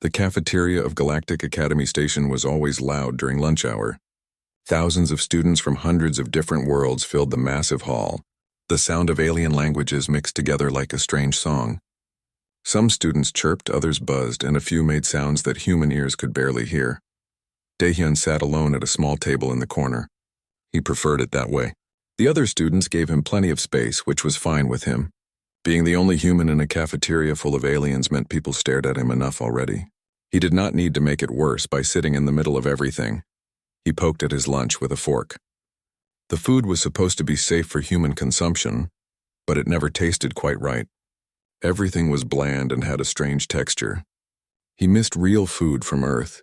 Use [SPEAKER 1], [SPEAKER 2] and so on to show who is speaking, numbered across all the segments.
[SPEAKER 1] The cafeteria of Galactic Academy Station was always loud during lunch hour. Thousands of students from hundreds of different worlds filled the massive hall. The sound of alien languages mixed together like a strange song. Some students chirped, others buzzed, and a few made sounds that human ears could barely hear. Daehyun sat alone at a small table in the corner. He preferred it that way. The other students gave him plenty of space, which was fine with him. Being the only human in a cafeteria full of aliens meant people stared at him enough already. He did not need to make it worse by sitting in the middle of everything. He poked at his lunch with a fork. The food was supposed to be safe for human consumption, but it never tasted quite right. Everything was bland and had a strange texture. He missed real food from Earth.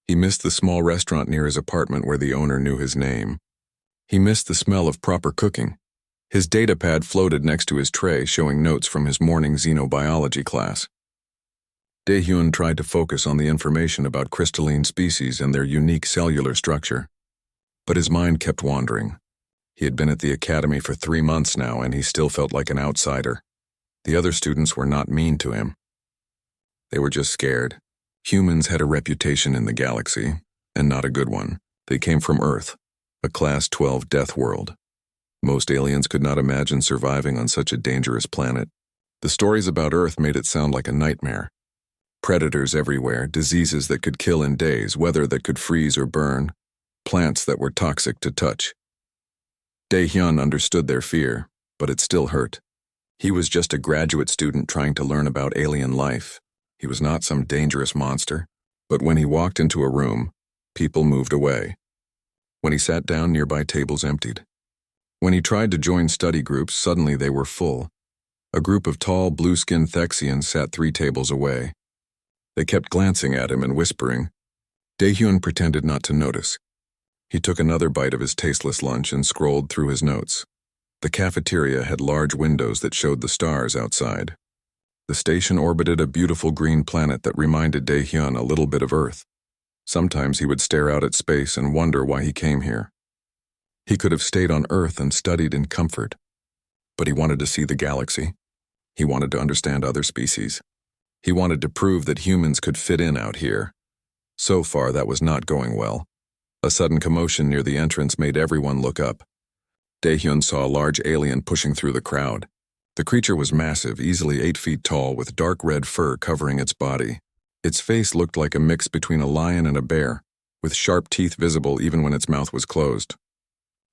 [SPEAKER 1] He missed the small restaurant near his apartment where the owner knew his name. He missed the smell of proper cooking. His datapad floated next to his tray, showing notes from his morning xenobiology class. Daehyun tried to focus on the information about crystalline species and their unique cellular structure. But his mind kept wandering. He had been at the academy for 3 months now, and he still felt like an outsider. The other students were not mean to him. They were just scared. Humans had a reputation in the galaxy, and not a good one. They came from Earth, a Class 12 death world. Most aliens could not imagine surviving on such a dangerous planet. The stories about Earth made it sound like a nightmare. Predators everywhere, diseases that could kill in days, weather that could freeze or burn, plants that were toxic to touch. Daehyun understood their fear, but it still hurt. He was just a graduate student trying to learn about alien life. He was not some dangerous monster. But when he walked into a room, people moved away. When he sat down, nearby tables emptied. When he tried to join study groups, suddenly they were full. A group of tall, blue-skinned Thexians sat 3 tables away. They kept glancing at him and whispering. Daehyun pretended not to notice. He took another bite of his tasteless lunch and scrolled through his notes. The cafeteria had large windows that showed the stars outside. The station orbited a beautiful green planet that reminded Daehyun a little bit of Earth. Sometimes he would stare out at space and wonder why he came here. He could have stayed on Earth and studied in comfort. But he wanted to see the galaxy. He wanted to understand other species. He wanted to prove that humans could fit in out here. So far, that was not going well. A sudden commotion near the entrance made everyone look up. Daehyun saw a large alien pushing through the crowd. The creature was massive, easily 8 feet tall, with dark red fur covering its body. Its face looked like a mix between a lion and a bear, with sharp teeth visible even when its mouth was closed.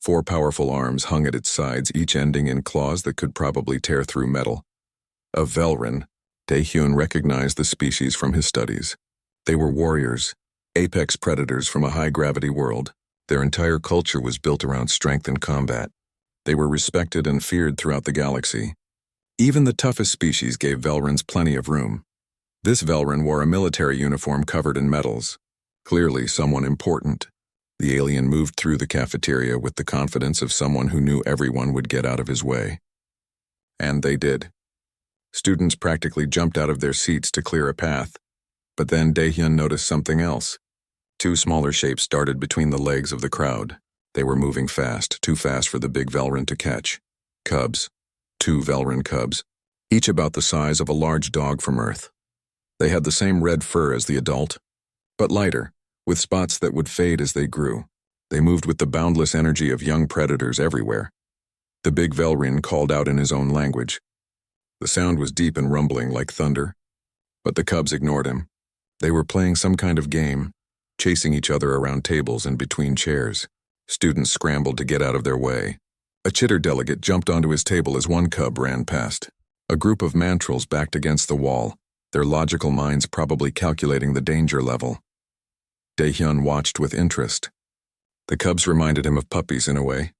[SPEAKER 1] 4 powerful arms hung at its sides, each ending in claws that could probably tear through metal. A Velrin, Daehyun recognized the species from his studies. They were warriors, apex predators from a high-gravity world. Their entire culture was built around strength and combat. They were respected and feared throughout the galaxy. Even the toughest species gave Velrins plenty of room. This Velrin wore a military uniform covered in medals. Clearly someone important. The alien moved through the cafeteria with the confidence of someone who knew everyone would get out of his way. And they did. Students practically jumped out of their seats to clear a path. But then Daehyun noticed something else. 2 smaller shapes darted between the legs of the crowd. They were moving fast, too fast for the big Velrin to catch. Cubs. 2 Velrin cubs, each about the size of a large dog from Earth. They had the same red fur as the adult, but lighter, with spots that would fade as they grew. They moved with the boundless energy of young predators everywhere. The big Velrin called out in his own language. The sound was deep and rumbling like thunder, but the cubs ignored him. They were playing some kind of game, chasing each other around tables and between chairs. Students scrambled to get out of their way. A chitter delegate jumped onto his table as one cub ran past. A group of mantrals backed against the wall, their logical minds probably calculating the danger level. Daehyun watched with interest. The cubs reminded him of puppies in a way.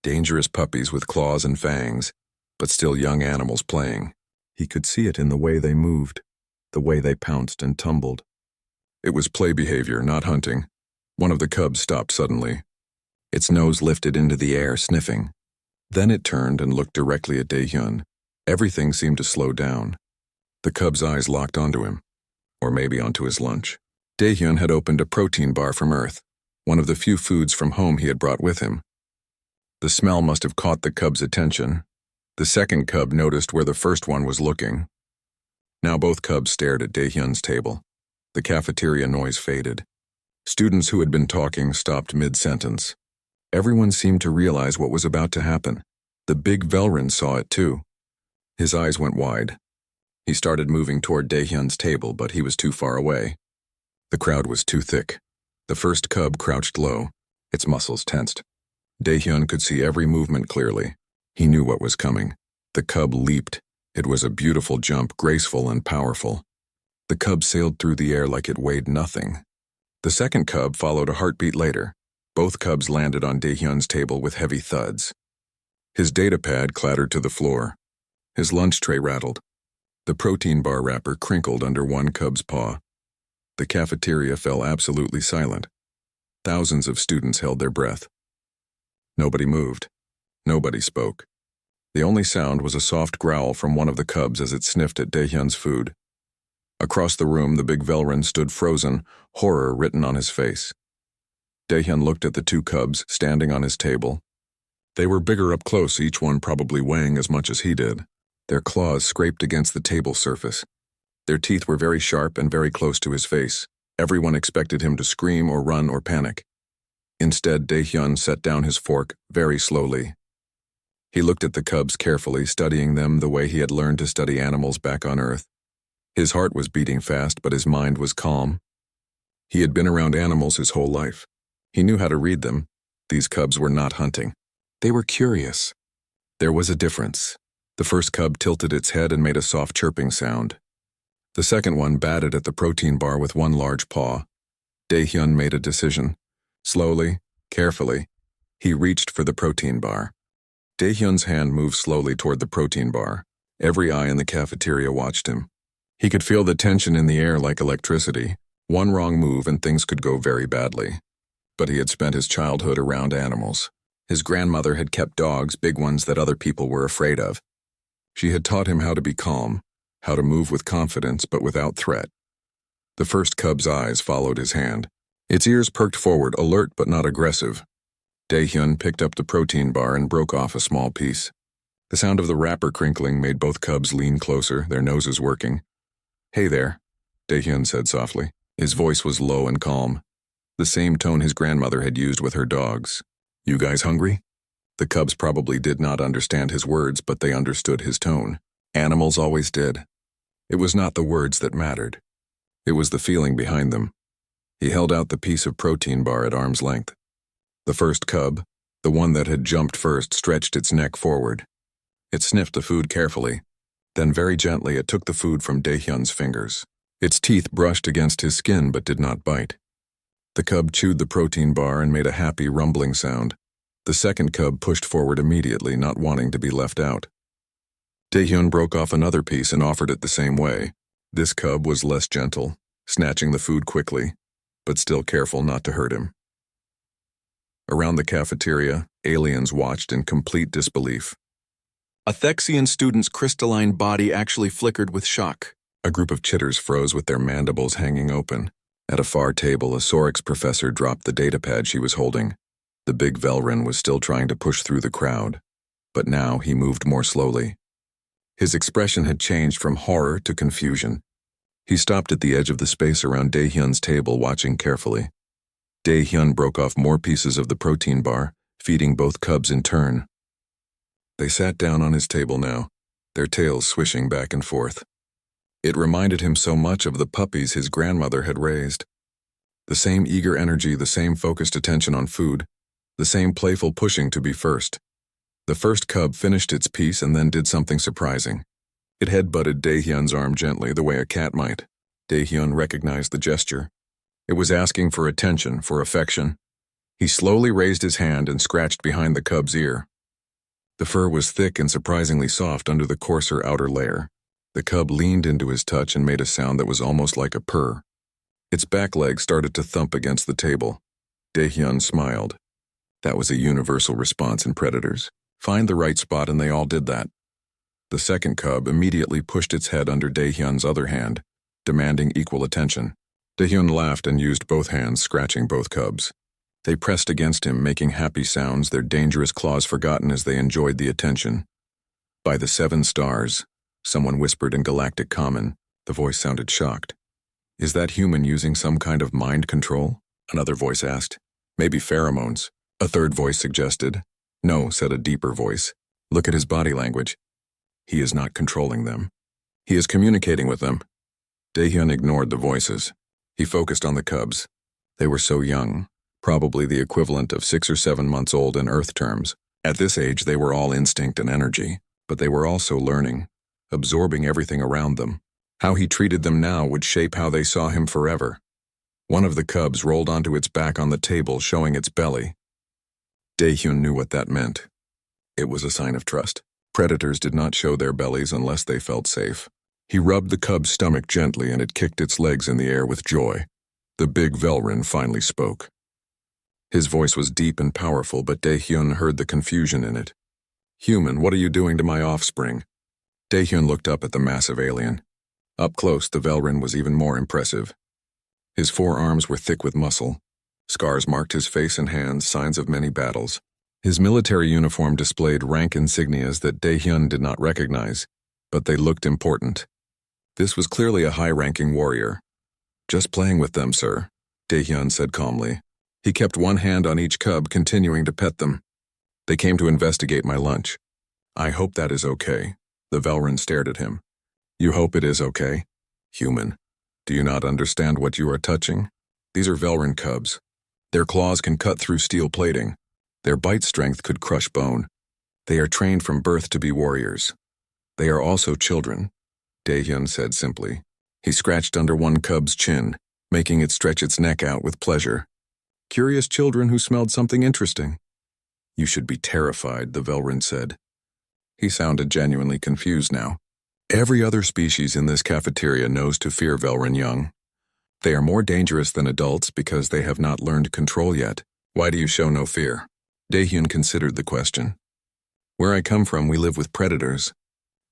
[SPEAKER 1] Dangerous puppies with claws and fangs, but still young animals playing. He could see it in the way they moved, the way they pounced and tumbled. It was play behavior, not hunting. One of the cubs stopped suddenly. Its nose lifted into the air, sniffing. Then it turned and looked directly at Daehyun. Everything seemed to slow down. The cub's eyes locked onto him, or maybe onto his lunch. Daehyun had opened a protein bar from Earth, one of the few foods from home he had brought with him. The smell must have caught the cub's attention. The second cub noticed where the first one was looking. Now both cubs stared at Daehyun's table. The cafeteria noise faded. Students who had been talking stopped mid-sentence. Everyone seemed to realize what was about to happen. The big Velrin saw it too. His eyes went wide. He started moving toward Daehyun's table, but he was too far away. The crowd was too thick. The first cub crouched low, its muscles tensed. Daehyun could see every movement clearly. He knew what was coming. The cub leaped. It was a beautiful jump, graceful and powerful. The cub sailed through the air like it weighed nothing. The second cub followed a heartbeat later. Both cubs landed on Daehyun's table with heavy thuds. His datapad clattered to the floor. His lunch tray rattled. The protein bar wrapper crinkled under one cub's paw. The cafeteria fell absolutely silent. Thousands of students held their breath. Nobody moved. Nobody spoke. The only sound was a soft growl from one of the cubs as it sniffed at Daehyun's food. Across the room, the big Velrin stood frozen, horror written on his face. Daehyun looked at the two cubs standing on his table. They were bigger up close, each one probably weighing as much as he did. Their claws scraped against the table surface. Their teeth were very sharp and very close to his face. Everyone expected him to scream or run or panic. Instead, Daehyun set down his fork very slowly. He looked at the cubs carefully, studying them the way he had learned to study animals back on Earth. His heart was beating fast, but his mind was calm. He had been around animals his whole life. He knew how to read them. These cubs were not hunting. They were curious. There was a difference. The first cub tilted its head and made a soft chirping sound. The second one batted at the protein bar with one large paw. Daehyun made a decision. Slowly, carefully, he reached for the protein bar. Daehyun's hand moved slowly toward the protein bar. Every eye in the cafeteria watched him. He could feel the tension in the air like electricity. One wrong move and things could go very badly. But he had spent his childhood around animals. His grandmother had kept dogs, big ones that other people were afraid of. She had taught him how to be calm, how to move with confidence but without threat. The first cub's eyes followed his hand. Its ears perked forward, alert but not aggressive. Daehyun picked up the protein bar and broke off a small piece. The sound of the wrapper crinkling made both cubs lean closer, their noses working. "Hey there," Daehyun said softly. His voice was low and calm, the same tone his grandmother had used with her dogs. "You guys hungry?" The cubs probably did not understand his words, but they understood his tone. Animals always did. It was not the words that mattered. It was the feeling behind them. He held out the piece of protein bar at arm's length. The first cub, the one that had jumped first, stretched its neck forward. It sniffed the food carefully. Then very gently it took the food from Daehyun's fingers. Its teeth brushed against his skin but did not bite. The cub chewed the protein bar and made a happy rumbling sound. The second cub pushed forward immediately, not wanting to be left out. Daehyun broke off another piece and offered it the same way. This cub was less gentle, snatching the food quickly, but still careful not to hurt him. Around the cafeteria, aliens watched in complete disbelief. A Thexian student's crystalline body actually flickered with shock. A group of chitters froze with their mandibles hanging open. At a far table, a Sorix professor dropped the datapad she was holding. The big Velrin was still trying to push through the crowd, but now he moved more slowly. His expression had changed from horror to confusion. He stopped at the edge of the space around Daehyun's table, watching carefully. Daehyun broke off more pieces of the protein bar, feeding both cubs in turn. They sat down on his table now, their tails swishing back and forth. It reminded him so much of the puppies his grandmother had raised. The same eager energy, the same focused attention on food, the same playful pushing to be first. The first cub finished its piece and then did something surprising. It headbutted Daehyun's arm gently, the way a cat might. Daehyun recognized the gesture. It was asking for attention, for affection. He slowly raised his hand and scratched behind the cub's ear. The fur was thick and surprisingly soft under the coarser outer layer. The cub leaned into his touch and made a sound that was almost like a purr. Its back leg started to thump against the table. Daehyun smiled. That was a universal response in predators. Find the right spot, and they all did that. The second cub immediately pushed its head under Daehyun's other hand, demanding equal attention. Daehyun laughed and used both hands, scratching both cubs. They pressed against him, making happy sounds, their dangerous claws forgotten as they enjoyed the attention. "By the 7 stars," someone whispered in Galactic Common. The voice sounded shocked. Is that human using some kind of mind control? Another voice asked. Maybe pheromones. A third voice suggested. No, said a deeper voice. Look at his body language. He is not controlling them. He is communicating with them. Daehyun ignored the voices. He focused on the cubs. They were so young, probably the equivalent of 6 or 7 months old in Earth terms. At this age, they were all instinct and energy, but they were also learning, absorbing everything around them. How he treated them now would shape how they saw him forever. One of the cubs rolled onto its back on the table, showing its belly. Daehyun knew what that meant. It was a sign of trust. Predators did not show their bellies unless they felt safe. He rubbed the cub's stomach gently and it kicked its legs in the air with joy. The big Velrin finally spoke. His voice was deep and powerful, but Daehyun heard the confusion in it. Human, what are you doing to my offspring? Daehyun looked up at the massive alien. Up close, the Velrin was even more impressive. His forearms were thick with muscle. Scars marked his face and hands, signs of many battles. His military uniform displayed rank insignias that Daehyun did not recognize, but they looked important. This was clearly a high-ranking warrior. Just playing with them, sir, Daehyun said calmly. He kept one hand on each cub, continuing to pet them. They came to investigate my lunch. I hope that is okay. The Velrin stared at him. You hope it is okay? Human, do you not understand what you are touching? These are Velrin cubs. Their claws can cut through steel plating. Their bite strength could crush bone. They are trained from birth to be warriors. They are also children, Daehyun said simply. He scratched under one cub's chin, making it stretch its neck out with pleasure. Curious children who smelled something interesting. You should be terrified, the Velrin said. He sounded genuinely confused now. Every other species in this cafeteria knows to fear Velrin young. They are more dangerous than adults because they have not learned control yet. Why do you show no fear? Daehyun considered the question. Where I come from, we live with predators.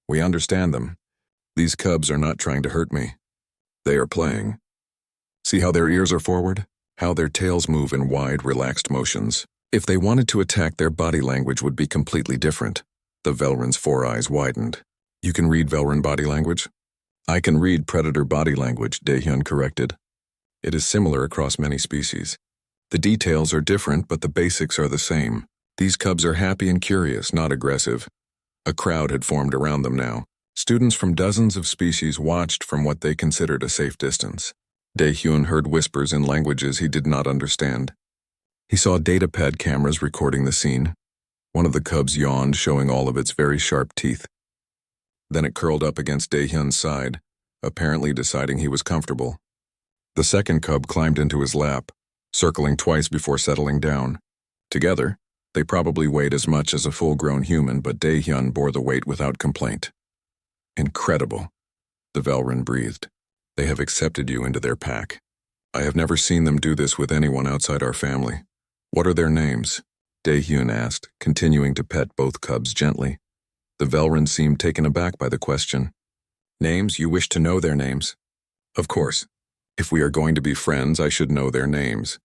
[SPEAKER 1] We understand them. These cubs are not trying to hurt me. They are playing. See how their ears are forward? How their tails move in wide, relaxed motions. If they wanted to attack, their body language would be completely different. The Velrin's 4 eyes widened. You can read Velrin body language? I can read predator body language, Daehyun corrected. It is similar across many species. The details are different, but the basics are the same. These cubs are happy and curious, not aggressive. A crowd had formed around them now. Students from dozens of species watched from what they considered a safe distance. Daehyun heard whispers in languages he did not understand. He saw datapad cameras recording the scene. One of the cubs yawned, showing all of its very sharp teeth. Then it curled up against Daehyun's side, apparently deciding he was comfortable. The second cub climbed into his lap, circling twice before settling down. Together, they probably weighed as much as a full-grown human, but Daehyun bore the weight without complaint. Incredible, the Velrin breathed. They have accepted you into their pack. I have never seen them do this with anyone outside our family. What are their names? Daehyun asked, continuing to pet both cubs gently. The Velrin seemed taken aback by the question. Names? You wish to know their names? Of course. If we are going to be friends, I should know their names.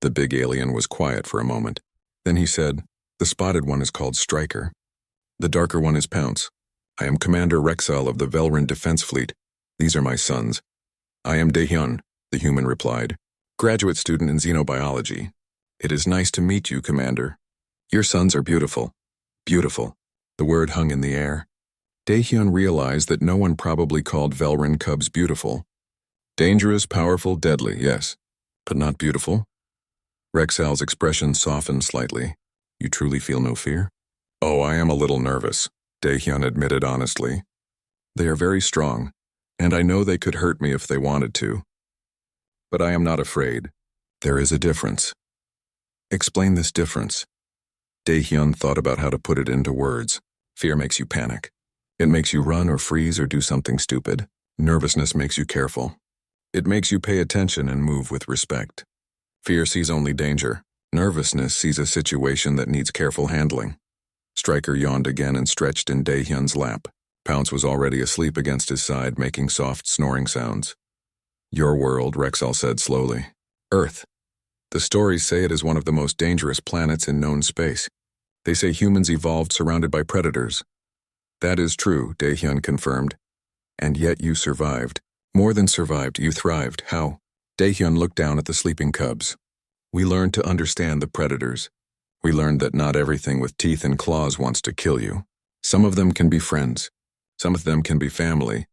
[SPEAKER 1] The big alien was quiet for a moment. Then he said, the spotted one is called Striker. The darker one is Pounce. I am Commander Rexal of the Velrin Defense Fleet. These are my sons. I am Daehyun, the human replied, graduate student in xenobiology. It is nice to meet you, Commander. Your sons are beautiful. Beautiful. The word hung in the air. Daehyun realized that no one probably called Velrin cubs beautiful. Dangerous, powerful, deadly, yes, but not beautiful. Rexal's expression softened slightly. You truly feel no fear? Oh, I am a little nervous, Daehyun admitted honestly. They are very strong, and I know they could hurt me if they wanted to. But I am not afraid. There is a difference. Explain this difference. Daehyun thought about how to put it into words. Fear makes you panic. It makes you run or freeze or do something stupid. Nervousness makes you careful. It makes you pay attention and move with respect. Fear sees only danger. Nervousness sees a situation that needs careful handling. Striker yawned again and stretched in Daehyun's lap. Pounce was already asleep against his side, making soft snoring sounds. Your world, Rexal said slowly. Earth. The stories say it is one of the most dangerous planets in known space. They say humans evolved surrounded by predators. That is true, Daehyun confirmed. And yet you survived. More than survived, you thrived. How? Daehyun looked down at the sleeping cubs. We learned to understand the predators. We learned that not everything with teeth and claws wants to kill you. Some of them can be friends. Some of them can be family.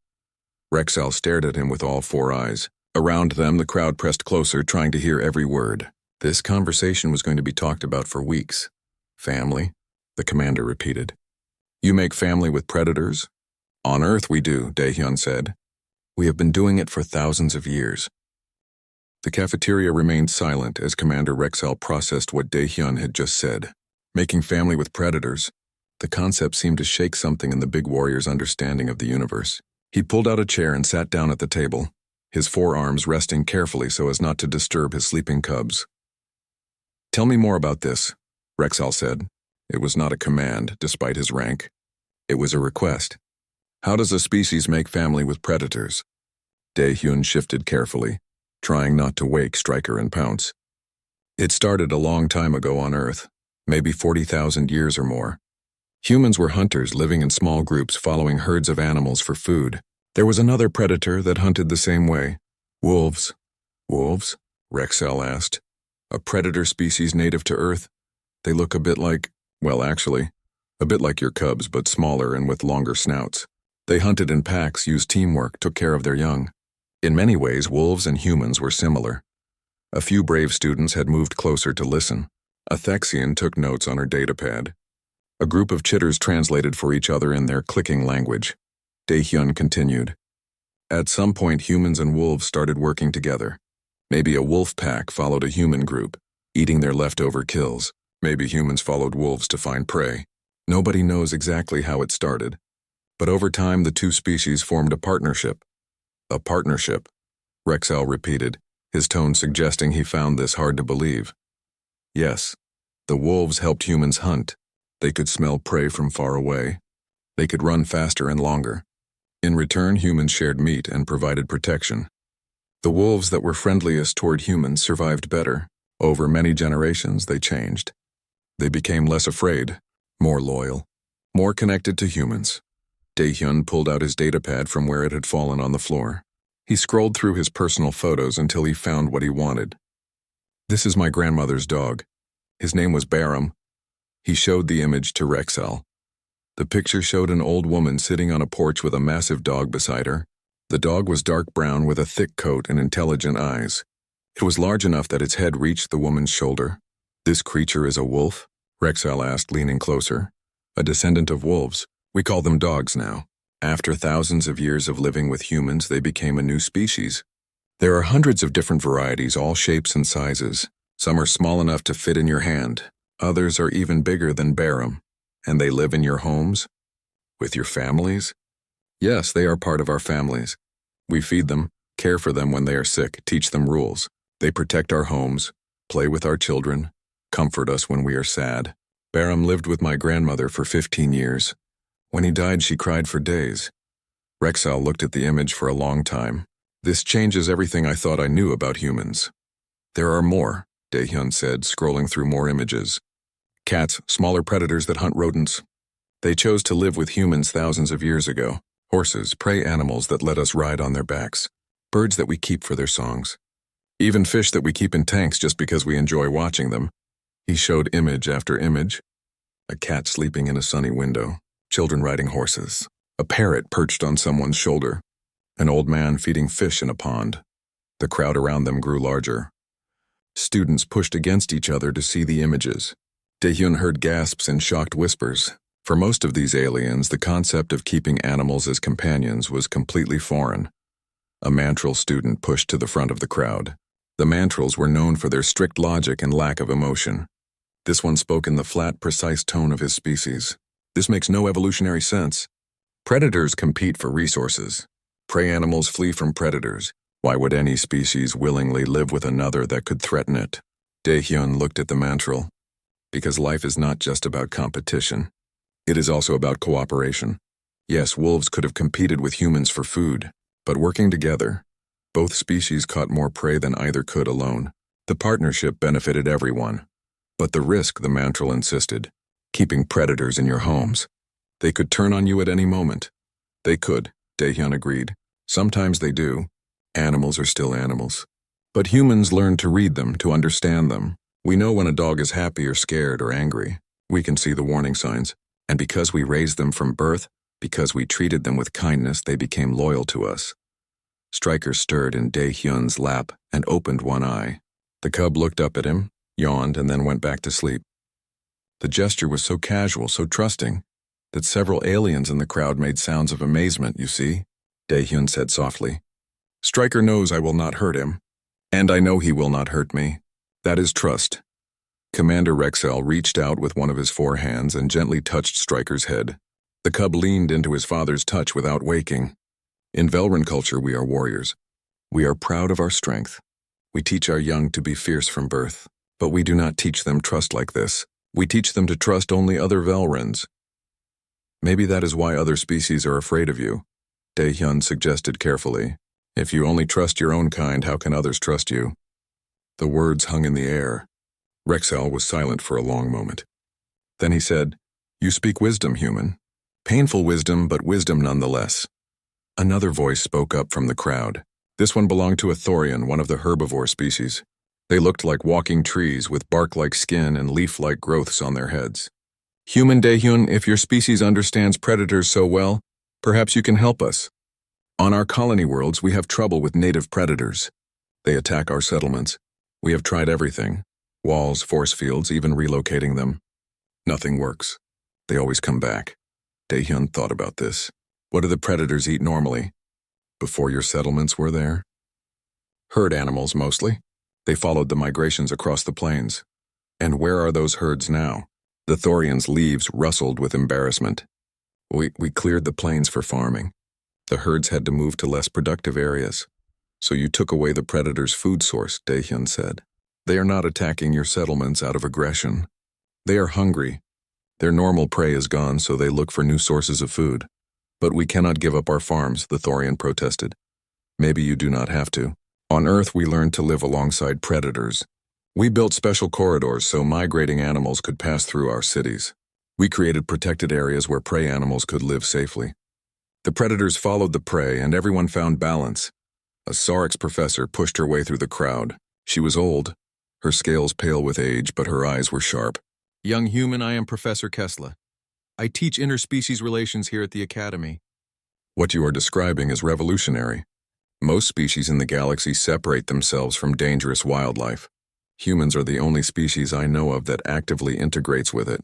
[SPEAKER 1] Rexel stared at him with all four eyes. Around them, the crowd pressed closer, trying to hear every word. This conversation was going to be talked about for weeks. Family? The commander repeated. You make family with predators? On Earth we do, Daehyun said. We have been doing it for thousands of years. The cafeteria remained silent as Commander Rexel processed what Daehyun had just said. Making family with predators. The concept seemed to shake something in the big warrior's understanding of the universe. He pulled out a chair and sat down at the table, his forearms resting carefully so as not to disturb his sleeping cubs. Tell me more about this, Rexel said. It was not a command, despite his rank. It was a request. How does a species make family with predators? Daehyun shifted carefully, trying not to wake Stryker and Pounce. It started a long time ago on Earth, maybe 40,000 years or more. Humans were hunters living in small groups following herds of animals for food. There was another predator that hunted the same way. Wolves. Wolves? Rexel asked. A predator species native to Earth? They look a bit like, well, actually, a bit like your cubs, but smaller and with longer snouts. They hunted in packs, used teamwork, took care of their young. In many ways, wolves and humans were similar. A few brave students had moved closer to listen. A Thexian took notes on her datapad. A group of chitters translated for each other in their clicking language. Daehyun continued. At some point, humans and wolves started working together. Maybe a wolf pack followed a human group, eating their leftover kills. Maybe humans followed wolves to find prey. Nobody knows exactly how it started. But over time, the two species formed a partnership. A partnership, Rexel repeated, his tone suggesting he found this hard to believe. Yes, the wolves helped humans hunt. They could smell prey from far away. They could run faster and longer. In return, humans shared meat and provided protection. The wolves that were friendliest toward humans survived better. Over many generations, they changed. They became less afraid, more loyal, more connected to humans. Daehyun pulled out his datapad from where it had fallen on the floor. He scrolled through his personal photos until he found what he wanted. This is my grandmother's dog. His name was Barum. He showed the image to Rexel. The picture showed an old woman sitting on a porch with a massive dog beside her. The dog was dark brown with a thick coat and intelligent eyes. It was large enough that its head reached the woman's shoulder. This creature is a wolf? Rexel asked, leaning closer. A descendant of wolves. We call them dogs now. After thousands of years of living with humans, they became a new species. There are hundreds of different varieties, all shapes and sizes. Some are small enough to fit in your hand. Others are even bigger than Barum. And they live in your homes? With your families? Yes, they are part of our families. We feed them, care for them when they are sick, teach them rules. They protect our homes, play with our children, comfort us when we are sad. Barum lived with my grandmother for 15 years. When he died, she cried for days. Rexel looked at the image for a long time. This changes everything I thought I knew about humans. There are more, Daehyun said, scrolling through more images. Cats, smaller predators that hunt rodents. They chose to live with humans thousands of years ago. Horses, prey animals that let us ride on their backs. Birds that we keep for their songs. Even fish that we keep in tanks just because we enjoy watching them. He showed image after image. A cat sleeping in a sunny window. Children riding horses. A parrot perched on someone's shoulder. An old man feeding fish in a pond. The crowd around them grew larger. Students pushed against each other to see the images. Daehyun heard gasps and shocked whispers. For most of these aliens, the concept of keeping animals as companions was completely foreign. A Mantral student pushed to the front of the crowd. The Mantrals were known for their strict logic and lack of emotion. This one spoke in the flat, precise tone of his species. This makes no evolutionary sense. Predators compete for resources. Prey animals flee from predators. Why would any species willingly live with another that could threaten it? Daehyun looked at the Mantral. Because life is not just about competition. It is also about cooperation. Yes, wolves could have competed with humans for food, but working together, both species caught more prey than either could alone. The partnership benefited everyone. But the risk, the Mantral insisted, keeping predators in your homes. They could turn on you at any moment. They could, Daehyun agreed. Sometimes they do. Animals are still animals. But humans learn to read them, to understand them. We know when a dog is happy or scared or angry. We can see the warning signs. And because we raised them from birth, because we treated them with kindness, they became loyal to us. Stryker stirred in Dae-hyun's lap and opened one eye. The cub looked up at him, yawned, and then went back to sleep. The gesture was so casual, so trusting, that several aliens in the crowd made sounds of amazement. You see, Dae-hyun said softly. Stryker knows I will not hurt him, and I know he will not hurt me. That is trust. Commander Rexel reached out with one of his 4 hands and gently touched Stryker's head. The cub leaned into his father's touch without waking. In Velran culture, we are warriors. We are proud of our strength. We teach our young to be fierce from birth, but we do not teach them trust like this. We teach them to trust only other Velrans. Maybe that is why other species are afraid of you, Dae-hyun suggested carefully. If you only trust your own kind, how can others trust you? The words hung in the air. Rexel was silent for a long moment. Then he said, You speak wisdom, human. Painful wisdom, but wisdom nonetheless. Another voice spoke up from the crowd. This one belonged to a Thorian, one of the herbivore species. They looked like walking trees with bark-like skin and leaf-like growths on their heads. Human Dae-hyun, if your species understands predators so well, perhaps you can help us. On our colony worlds, we have trouble with native predators. They attack our settlements. We have tried everything. Walls, force fields, even relocating them. Nothing works. They always come back. Dae-hyun thought about this. What do the predators eat normally? Before your settlements were there? Herd animals, mostly. They followed the migrations across the plains. And where are those herds now? The Thorians' leaves rustled with embarrassment. We cleared the plains for farming. The herds had to move to less productive areas. So you took away the predator's food source, Dae-hyun said. They are not attacking your settlements out of aggression. They are hungry. Their normal prey is gone, so they look for new sources of food. But we cannot give up our farms, the Thorian protested. Maybe you do not have to. On Earth, we learned to live alongside predators. We built special corridors so migrating animals could pass through our cities. We created protected areas where prey animals could live safely. The predators followed the prey, and everyone found balance. A Saurix professor pushed her way through the crowd. She was old, her scales pale with age, but her eyes were sharp. Young human, I am Professor Kessler. I teach interspecies relations here at the Academy. What you are describing is revolutionary. Most species in the galaxy separate themselves from dangerous wildlife. Humans are the only species I know of that actively integrates with it.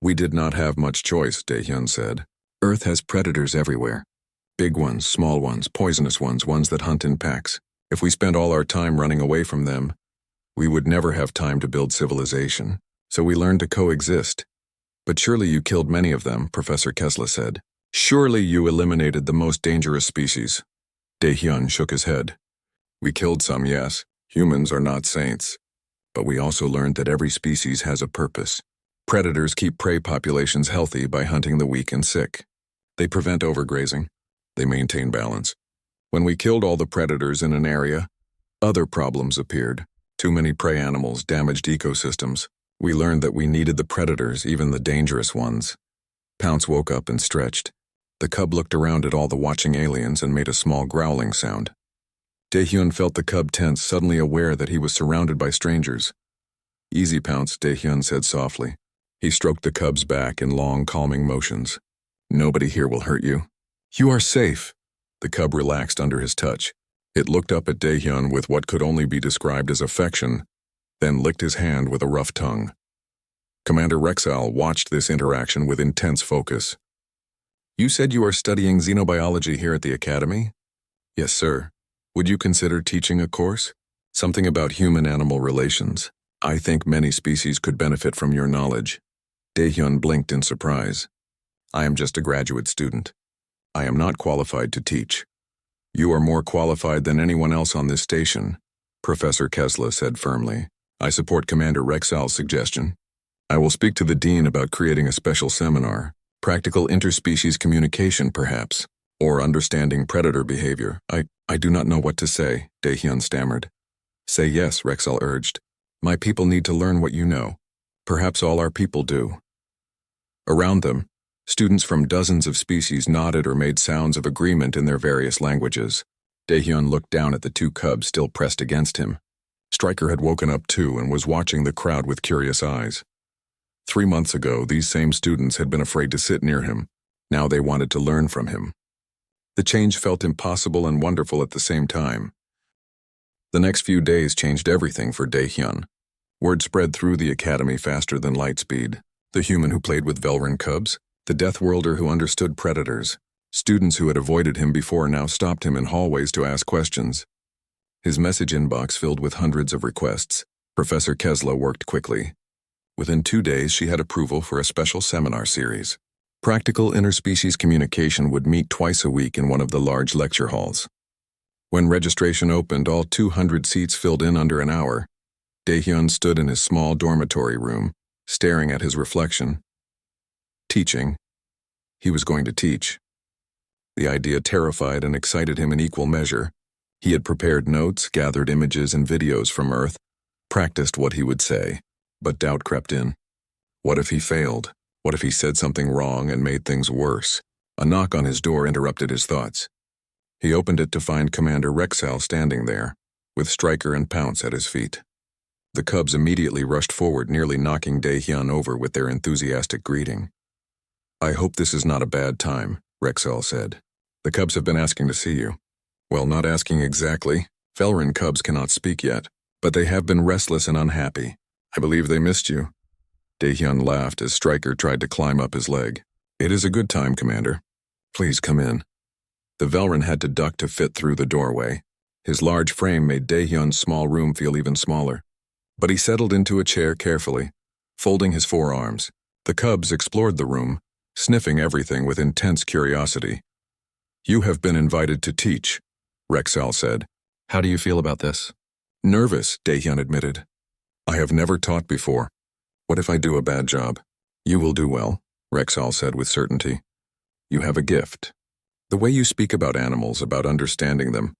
[SPEAKER 1] We did not have much choice, Dae-hyun said. Earth has predators everywhere. Big ones, small ones, poisonous ones, ones that hunt in packs. If we spent all our time running away from them, we would never have time to build civilization. So we learned to coexist. But surely you killed many of them, Professor Kessler said. Surely you eliminated the most dangerous species. Dae-hyun shook his head. We killed some, yes. Humans are not saints. But we also learned that every species has a purpose. Predators keep prey populations healthy by hunting the weak and sick. They prevent overgrazing. They maintain balance. When we killed all the predators in an area, other problems appeared. Too many prey animals damaged ecosystems. We learned that we needed the predators, even the dangerous ones. Pounce woke up and stretched. The cub looked around at all the watching aliens and made a small growling sound. Dae-hyun felt the cub tense, suddenly aware that he was surrounded by strangers. Easy, Pounce, Dae-hyun said softly. He stroked the cub's back in long, calming motions. Nobody here will hurt you. You are safe. The cub relaxed under his touch. It looked up at Dae-hyun with what could only be described as affection, then licked his hand with a rough tongue. Commander Rexal watched this interaction with intense focus. You said you are studying xenobiology here at the Academy? Yes, sir. Would you consider teaching a course? Something about human-animal relations. I think many species could benefit from your knowledge. Dae-hyun blinked in surprise. I am just a graduate student. I am not qualified to teach. You are more qualified than anyone else on this station, Professor Kessler said firmly. I support Commander Rexal's suggestion. I will speak to the Dean about creating a special seminar, practical interspecies communication perhaps, or understanding predator behavior. I do not know what to say, Dae-hyun stammered. Say yes, Rexal urged. My people need to learn what you know. Perhaps all our people do. Around them, Students from dozens of species nodded or made sounds of agreement in their various languages. Daehyun looked down at the two cubs still pressed against him. Stryker had woken up too and was watching the crowd with curious eyes. 3 months ago, these same students had been afraid to sit near him. Now they wanted to learn from him. The change felt impossible and wonderful at the same time. The next few days changed everything for Daehyun. Word spread through the academy faster than light speed. The human who played with Velryn cubs, the Death Worlder who understood predators. Students who had avoided him before now stopped him in hallways to ask questions. His message inbox filled with hundreds of requests. Professor Kesla worked quickly. Within 2 days, she had approval for a special seminar series. Practical interspecies communication would meet twice a week in one of the large lecture halls. When registration opened, all 200 seats filled in under an hour. Daehyun stood in his small dormitory room, staring at his reflection. Teaching. He was going to teach. The idea terrified and excited him in equal measure. He had prepared notes, gathered images and videos from Earth, practiced what he would say, but doubt crept in. What if he failed? What if he said something wrong and made things worse? A knock on his door interrupted his thoughts. He opened it to find Commander Rexal standing there, with Stryker and Pounce at his feet. The cubs immediately rushed forward, nearly knocking Daehyun over with their enthusiastic greeting. "I hope this is not a bad time," Rexal said. "The cubs have been asking to see you." "Well, not asking exactly. Velryn cubs cannot speak yet, but they have been restless and unhappy. I believe they missed you." Daehyun laughed as Stryker tried to climb up his leg. "It is a good time, Commander. Please come in." The Velryn had to duck to fit through the doorway. His large frame made Daehyun's small room feel even smaller. But he settled into a chair carefully, folding his forearms. The cubs explored the room, sniffing everything with intense curiosity. "You have been invited to teach," Rexal said. "How do you feel about this?" "Nervous," Daehyun admitted. "I have never taught before. What if I do a bad job?" "You will do well," Rexal said with certainty. "You have a gift. The way you speak about animals, about understanding them,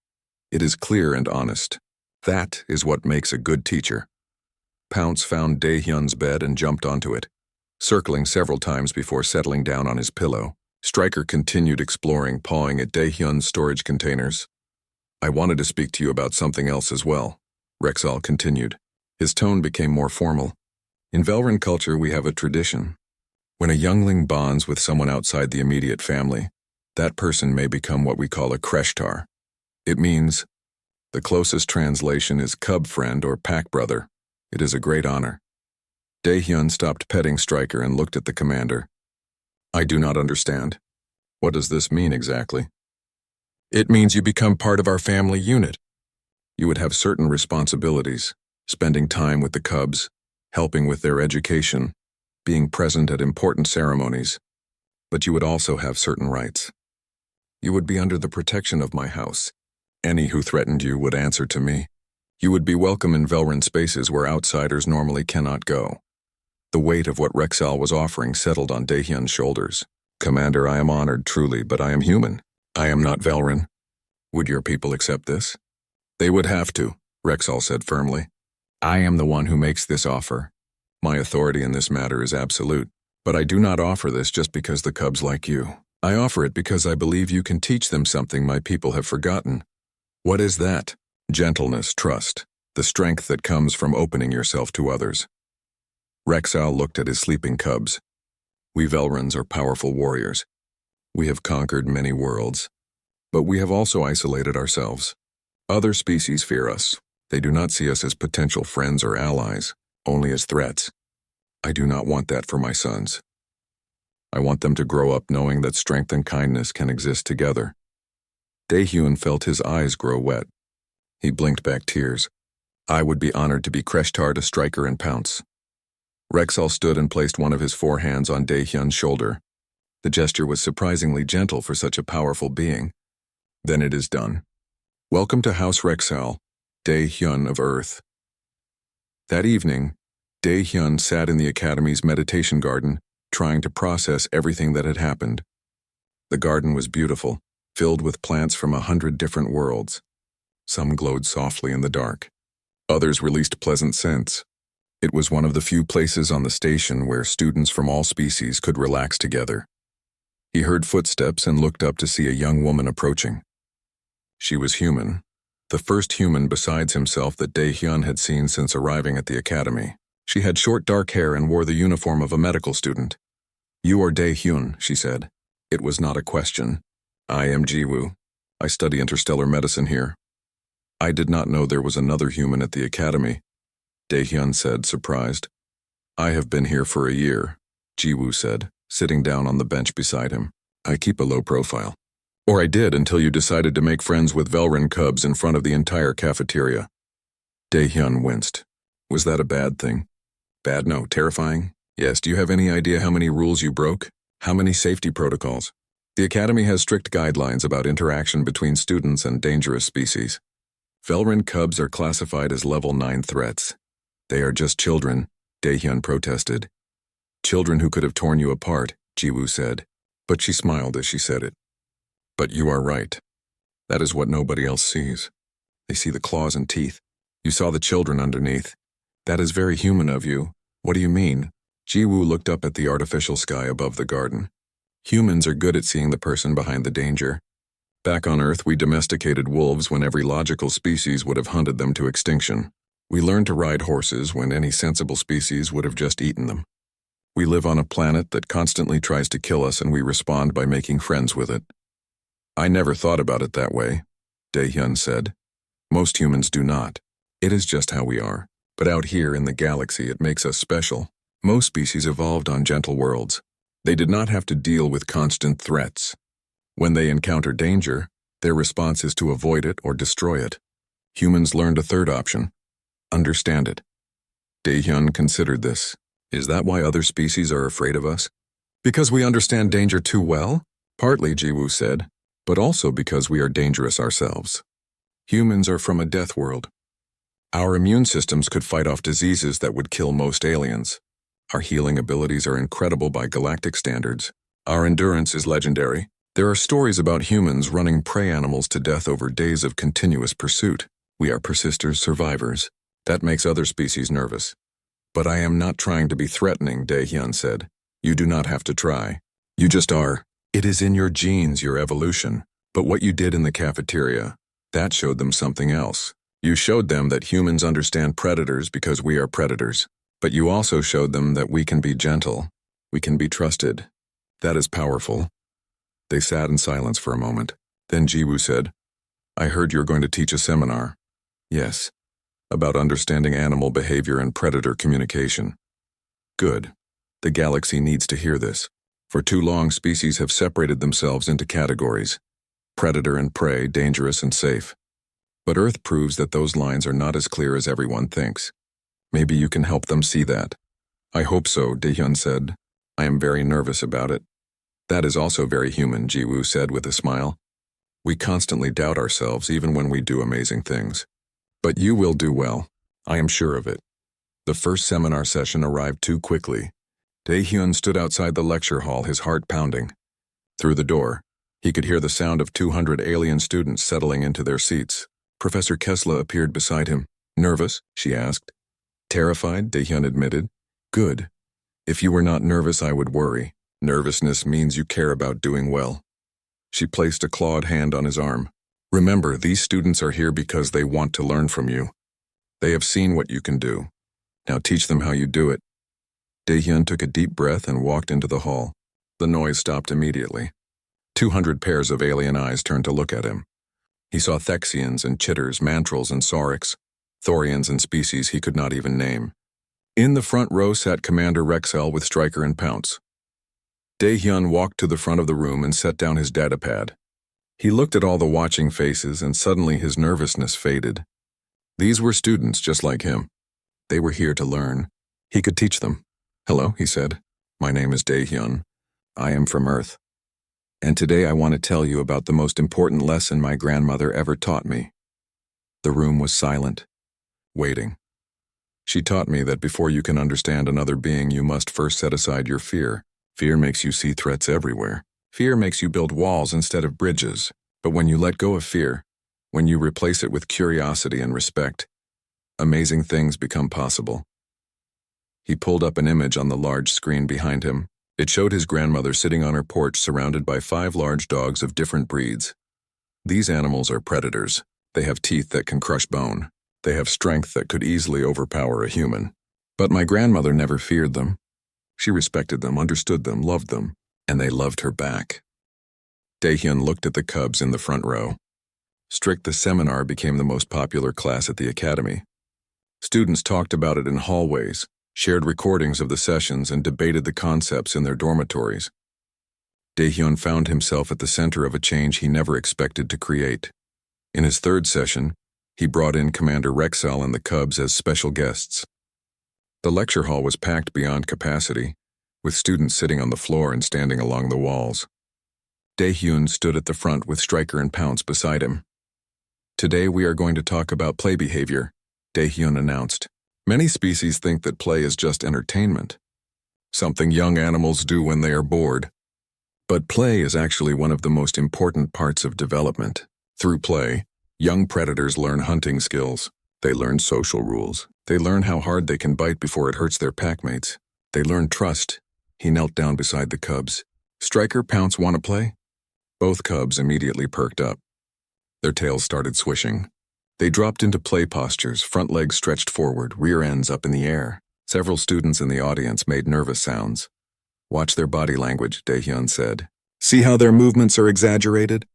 [SPEAKER 1] it is clear and honest. That is what makes a good teacher." Pounce found Daehyun's bed and jumped onto it, circling several times before settling down on his pillow. Stryker continued exploring, pawing at Daehyun's storage containers. "I wanted to speak to you about something else as well," Rexal continued. His tone became more formal. "In Velryn culture, we have a tradition. When a youngling bonds with someone outside the immediate family, that person may become what we call a kreshtar. It means, the closest translation is cub friend or pack brother. It is a great honor." Daehyun stopped petting Stryker and looked at the commander. "I do not understand. What does this mean exactly?" "It means you become part of our family unit. You would have certain responsibilities, spending time with the cubs, helping with their education, being present at important ceremonies. But you would also have certain rights. You would be under the protection of my house. Any who threatened you would answer to me. You would be welcome in Velryn spaces where outsiders normally cannot go." The weight of what Rexal was offering settled on Daehyun's shoulders. "Commander, I am honored truly, but I am human. I am not Velryn. Would your people accept this?" "They would have to," Rexal said firmly. "I am the one who makes this offer. My authority in this matter is absolute, but I do not offer this just because the cubs like you. I offer it because I believe you can teach them something my people have forgotten." "What is that?" "Gentleness, trust, the strength that comes from opening yourself to others." Rexal looked at his sleeping cubs. "We Velryns are powerful warriors. We have conquered many worlds, but we have also isolated ourselves. Other species fear us. They do not see us as potential friends or allies, only as threats. I do not want that for my sons. I want them to grow up knowing that strength and kindness can exist together." Daehyun felt his eyes grow wet. He blinked back tears. "I would be honored to be Kreshtar to Stryker and Pounce." Rexal stood and placed one of his 4 hands on Daehyun's shoulder. The gesture was surprisingly gentle for such a powerful being. "Then it is done. Welcome to House Rexal, Daehyun of Earth." That evening, Daehyun sat in the Academy's meditation garden, trying to process everything that had happened. The garden was beautiful, filled with plants from 100 different worlds. Some glowed softly in the dark. Others released pleasant scents. It was one of the few places on the station where students from all species could relax together. He heard footsteps and looked up to see a young woman approaching. She was human, the first human besides himself that Dae-hyun had seen since arriving at the academy. She had short dark hair and wore the uniform of a medical student. "You are Dae-hyun," she said. It was not a question. "I am Ji-woo. I study interstellar medicine here." "I did not know there was another human at the academy," Dae-hyun said, surprised. "I have been here for a year," Ji-woo said, sitting down on the bench beside him. "I keep a low profile. Or I did until you decided to make friends with Velrin cubs in front of the entire cafeteria." Dae-hyun winced. "Was that a bad thing?" "Bad? No. Terrifying? Yes. Do you have any idea how many rules you broke? How many safety protocols? The academy has strict guidelines about interaction between students and dangerous species. Velrin cubs are classified as level 9 threats. They are just children," Dae-hyun protested. "Children who could have torn you apart," Ji-woo said, but she smiled as she said it. "But you are right. That is what nobody else sees. They see the claws and teeth. You saw the children underneath. That is very human of you." "What do you mean?" Ji-woo looked up at the artificial sky above the garden. "Humans are good at seeing the person behind the danger. Back on Earth, we domesticated wolves when every logical species would have hunted them to extinction. We learned to ride horses when any sensible species would have just eaten them. We live on a planet that constantly tries to kill us, and we respond by making friends with it." "I never thought about it that way," Dae-hyun said. "Most humans do not. It is just how we are. But out here in the galaxy, it makes us special. Most species evolved on gentle worlds. They did not have to deal with constant threats. When they encounter danger, their response is to avoid it or destroy it. Humans learned a third option: understand it." Dae-hyun considered this. "Is that why other species are afraid of us?" "Because we understand danger too well?" "Partly," Ji-woo said, "but also because we are dangerous ourselves. Humans are from a death world. Our immune systems could fight off diseases that would kill most aliens. Our healing abilities are incredible by galactic standards. Our endurance is legendary. There are stories about humans running prey animals to death over days of continuous pursuit. We are persisters, survivors. That makes other species nervous." "But I am not trying to be threatening," Dae-hyun said. "You do not have to try. You just are. It is in your genes, your evolution. But what you did in the cafeteria, that showed them something else. You showed them that humans understand predators because we are predators. But you also showed them that we can be gentle. We can be trusted. That is powerful." They sat in silence for a moment. Then Ji-woo said, "I heard you're going to teach a seminar." "Yes. About understanding animal behavior and predator communication." "Good. The galaxy needs to hear this. For too long, species have separated themselves into categories: predator and prey, dangerous and safe. But Earth proves that those lines are not as clear as everyone thinks. Maybe you can help them see that." "I hope so," Dae-hyun said. "I am very nervous about it." "That is also very human," Ji-woo said with a smile. "We constantly doubt ourselves even when we do amazing things. But you will do well. I am sure of it." The first seminar session arrived too quickly. Dae-hyun stood outside the lecture hall, his heart pounding. Through the door, he could hear the sound of 200 alien students settling into their seats. Professor Kessler appeared beside him. "Nervous?" she asked. "Terrified," Dae-hyun admitted. "Good. If you were not nervous, I would worry. Nervousness means you care about doing well." She placed a clawed hand on his arm. "Remember, these students are here because they want to learn from you. They have seen what you can do. Now teach them how you do it." Dae-hyun took a deep breath and walked into the hall. The noise stopped immediately. 200 pairs of alien eyes turned to look at him. He saw Thexians and Chitters, Mantrals and Saurics, Thorians and species he could not even name. In the front row sat Commander Rexel with Stryker and Pounce. Dae-hyun walked to the front of the room and set down his datapad. He looked at all the watching faces, and suddenly his nervousness faded. These were students just like him. They were here to learn. He could teach them. "Hello," he said. "My name is Dae-hyun. I am from Earth. And today I want to tell you about the most important lesson my grandmother ever taught me." The room was silent, waiting. "She taught me that before you can understand another being, you must first set aside your fear. Fear makes you see threats everywhere. Fear makes you build walls instead of bridges. But when you let go of fear, when you replace it with curiosity and respect, amazing things become possible." He pulled up an image on the large screen behind him. It showed his grandmother sitting on her porch surrounded by 5 large dogs of different breeds. These animals are predators. They have teeth that can crush bone. They have strength that could easily overpower a human. But my grandmother never feared them. She respected them, understood them, loved them, and they loved her back. Daehyun looked at the cubs in the front row. Strict the seminar became the most popular class at the academy. Students talked about it in hallways, shared recordings of the sessions, and debated the concepts in their dormitories. Daehyun found himself at the center of a change he never expected to create. In his 3rd session, he brought in Commander Rexel and the cubs as special guests. The lecture hall was packed beyond capacity, with students sitting on the floor and standing along the walls. Daehyun stood at the front with Stryker and Pounce beside him. "Today we are going to talk about play behavior," Daehyun announced. "Many species think that play is just entertainment, something young animals do when they are bored. But play is actually one of the most important parts of development. Through play, young predators learn hunting skills. They learn social rules. They learn how hard they can bite before it hurts their packmates. They learn trust." He knelt down beside the cubs. "Stryker, Pounce, want to play?" Both cubs immediately perked up. Their tails started swishing. They dropped into play postures, front legs stretched forward, rear ends up in the air. Several students in the audience made nervous sounds. "Watch their body language," Daehyun said. "See how their movements are exaggerated?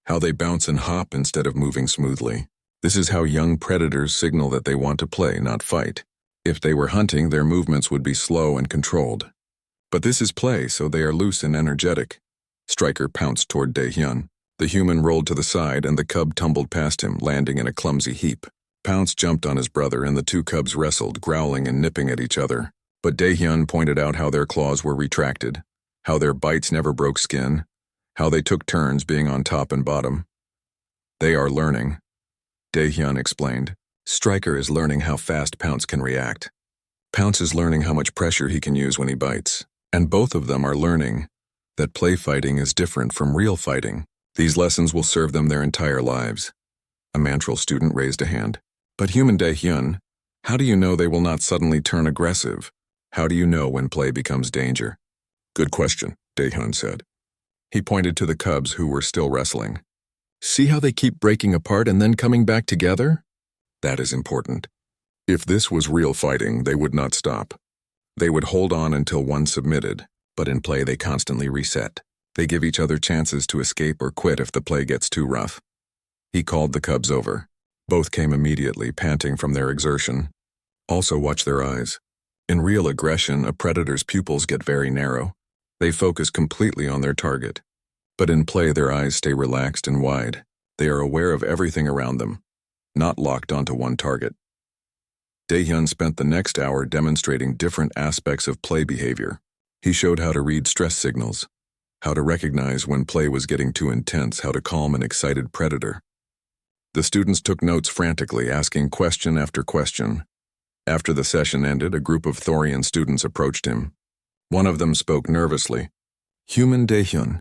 [SPEAKER 1] How they bounce and hop instead of moving smoothly. This is how young predators signal that they want to play, not fight. If they were hunting, their movements would be slow and controlled. But this is play, so they are loose and energetic." Stryker pounced toward Daehyun. The human rolled to the side, and the cub tumbled past him, landing in a clumsy heap. Pounce jumped on his brother, and the 2 cubs wrestled, growling and nipping at each other. But Daehyun pointed out how their claws were retracted, how their bites never broke skin, how they took turns being on top and bottom. "They are learning," Daehyun explained. "Stryker is learning how fast Pounce can react. Pounce is learning how much pressure he can use when he bites. And both of them are learning that play fighting is different from real fighting. These lessons will serve them their entire lives." A Mantral student raised a hand. "But human Daehyun, how do you know they will not suddenly turn aggressive? How do you know when play becomes danger?" "Good question," Daehyun said. He pointed to the cubs who were still wrestling. "See how they keep breaking apart and then coming back together? That is important. If this was real fighting, they would not stop. They would hold on until one submitted, but in play they constantly reset. They give each other chances to escape or quit if the play gets too rough." He called the cubs over. Both came immediately, panting from their exertion. "Also watch their eyes. In real aggression, a predator's pupils get very narrow. They focus completely on their target. But in play, their eyes stay relaxed and wide. They are aware of everything around them, not locked onto one target." Daehyun spent the next hour demonstrating different aspects of play behavior. He showed how to read stress signals, how to recognize when play was getting too intense, how to calm an excited predator. The students took notes frantically, asking question after question. After the session ended, a group of Thorian students approached him. One of them spoke nervously. "Human Daehyun,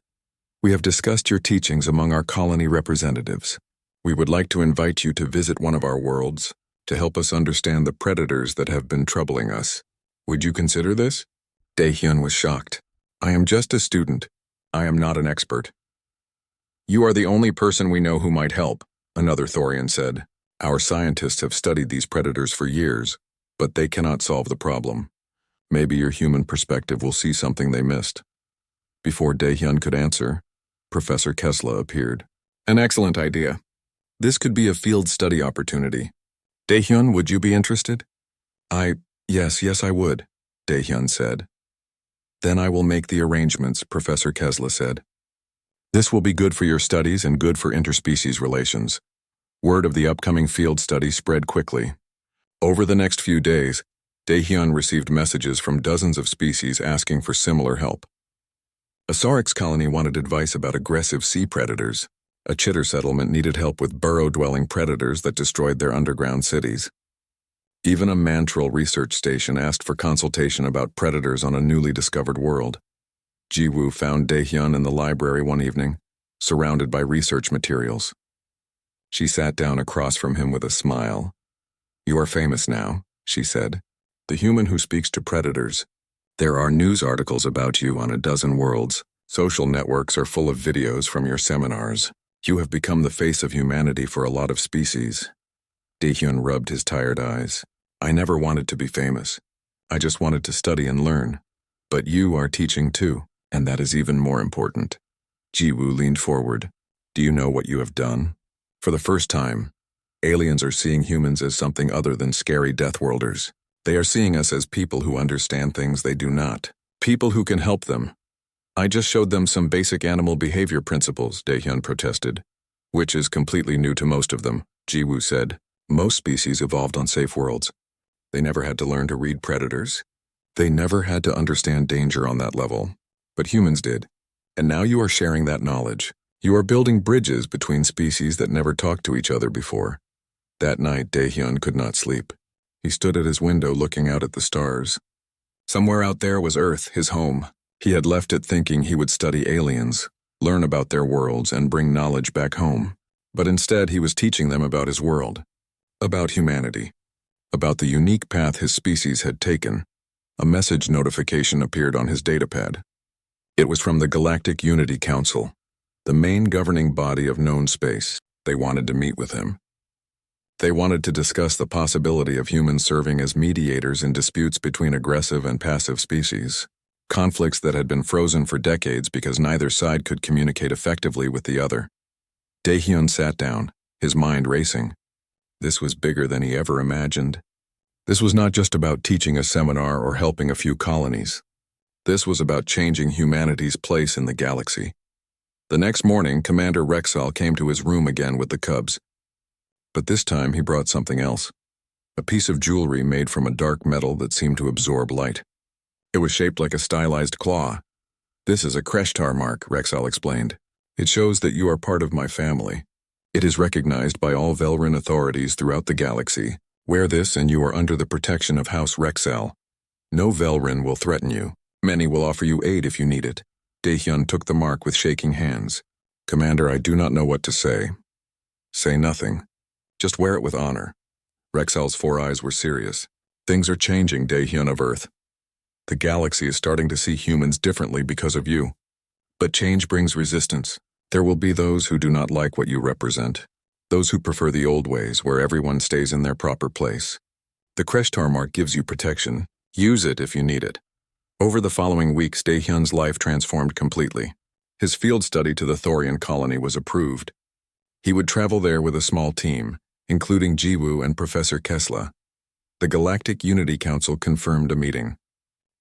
[SPEAKER 1] we have discussed your teachings among our colony representatives. We would like to invite you to visit one of our worlds to help us understand the predators that have been troubling us. Would you consider this?" Daehyun was shocked. "I am just a student. I am not an expert." "You are the only person we know who might help," another Thorian said. "Our scientists have studied these predators for years, but they cannot solve the problem. Maybe your human perspective will see something they missed." Before Daehyun could answer, Professor Kessler appeared. "An excellent idea. This could be a field study opportunity. Daehyun, would you be interested?" Yes, I would," Daehyun said. "Then I will make the arrangements," Professor Kessler said. "This will be good for your studies and good for interspecies relations." Word of the upcoming field study spread quickly. Over the next few days, Daehyun received messages from dozens of species asking for similar help. A Saurix colony wanted advice about aggressive sea predators. A chitter settlement needed help with burrow-dwelling predators that destroyed their underground cities. Even a Mantral research station asked for consultation about predators on a newly discovered world. Jiwoo found Daehyun in the library one evening, surrounded by research materials. She sat down across from him with a smile. "You are famous now," she said. "The human who speaks to predators. There are news articles about you on a dozen worlds. Social networks are full of videos from your seminars. You have become the face of humanity for a lot of species. Daehyun rubbed his tired eyes. I never wanted to be famous. I just wanted to study and learn. But you are teaching too, and that is even more important. Jiwoo leaned forward. Do you know what you have done? For the first time, aliens are seeing humans as something other than scary deathworlders. They are seeing us as people who understand things they do not. People who can help them. I just showed them some basic animal behavior principles, Daehyun protested. Which is completely new to most of them, Jiwoo said. Most species evolved on safe worlds. They never had to learn to read predators. They never had to understand danger on that level. But humans did. And now you are sharing that knowledge. You are building bridges between species that never talked to each other before. That night, Daehyun could not sleep. He stood at his window looking out at the stars. Somewhere out there was Earth, his home. He had left it thinking he would study aliens, learn about their worlds, and bring knowledge back home. But instead, he was teaching them about his world, about humanity, about the unique path his species had taken. A message notification appeared on his datapad. It was from the Galactic Unity Council, the main governing body of known space. They wanted to meet with him. They wanted to discuss the possibility of humans serving as mediators in disputes between aggressive and passive species, conflicts that had been frozen for decades because neither side could communicate effectively with the other. Daehyun sat down, his mind racing. This was bigger than he ever imagined. This was not just about teaching a seminar or helping a few colonies. This was about changing humanity's place in the galaxy. The next morning, Commander Rexall came to his room again with the cubs. But this time he brought something else. A piece of jewelry made from a dark metal that seemed to absorb light. It was shaped like a stylized claw. This is a Kreshtar mark, Rexall explained. It shows that you are part of my family. It is recognized by all Velrin authorities throughout the galaxy. Wear this and you are under the protection of House Rexall. No Velrin will threaten you. Many will offer you aid if you need it. Daehyun took the mark with shaking hands. Commander, I do not know what to say. Say nothing. Just wear it with honor. Rexall's 4 eyes were serious. Things are changing, Daehyun of Earth. The galaxy is starting to see humans differently because of you. But change brings resistance. There will be those who do not like what you represent. Those who prefer the old ways where everyone stays in their proper place. The Kreshtar mark gives you protection. Use it if you need it. Over the following weeks, Daehyun's life transformed completely. His field study to the Thorian colony was approved. He would travel there with a small team, including Jiwoo and Professor Kessler. The Galactic Unity Council confirmed a meeting.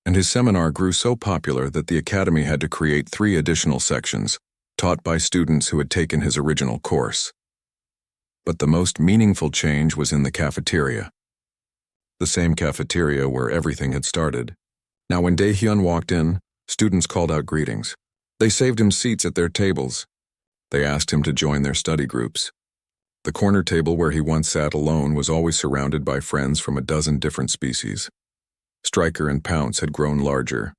[SPEAKER 1] And his seminar grew so popular that the Academy had to create 3 additional sections, taught by students who had taken his original course. But the most meaningful change was in the cafeteria. The same cafeteria where everything had started. Now when Daehyun walked in, students called out greetings. They saved him seats at their tables. They asked him to join their study groups. The corner table where he once sat alone was always surrounded by friends from a dozen different species. Stryker and Pounce had grown larger,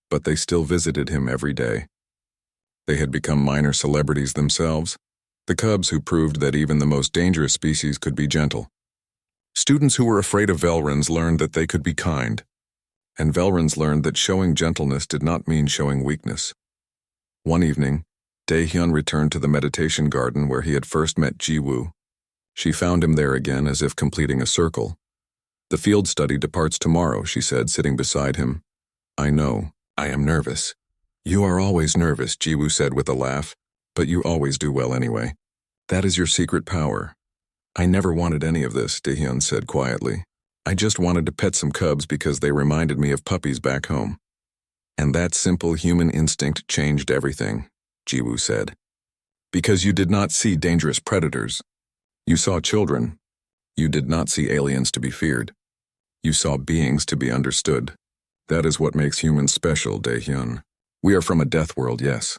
[SPEAKER 1] but they still visited him every day. They had become minor celebrities themselves, the cubs who proved that even the most dangerous species could be gentle. Students who were afraid of Velrins learned that they could be kind, and Velrins learned that showing gentleness did not mean showing weakness. One evening, Daehyun returned to the meditation garden where he had first met Jiwoo. She found him there again as if completing a circle. The field study departs tomorrow, she said, sitting beside him. I know, I am nervous. You are always nervous, Jiwoo said with a laugh, but you always do well anyway. That is your secret power. I never wanted any of this, Daehyun said quietly. I just wanted to pet some cubs because they reminded me of puppies back home. And that simple human instinct changed everything, Jiwoo said. Because you did not see dangerous predators. You saw children. You did not see aliens to be feared. You saw beings to be understood. That is what makes humans special, Daehyun. We are from a death world, yes.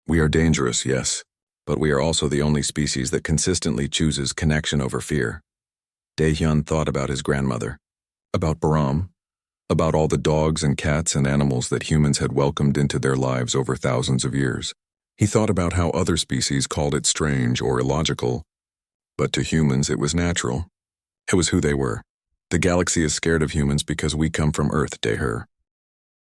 [SPEAKER 1] We are dangerous, yes. But we are also the only species that consistently chooses connection over fear. Daehyun thought about his grandmother, about Baram, about all the dogs and cats and animals that humans had welcomed into their lives over thousands of years. He thought about how other species called it strange or illogical, but to humans it was natural. It was who they were. The galaxy is scared of humans because we come from Earth, Daehyun.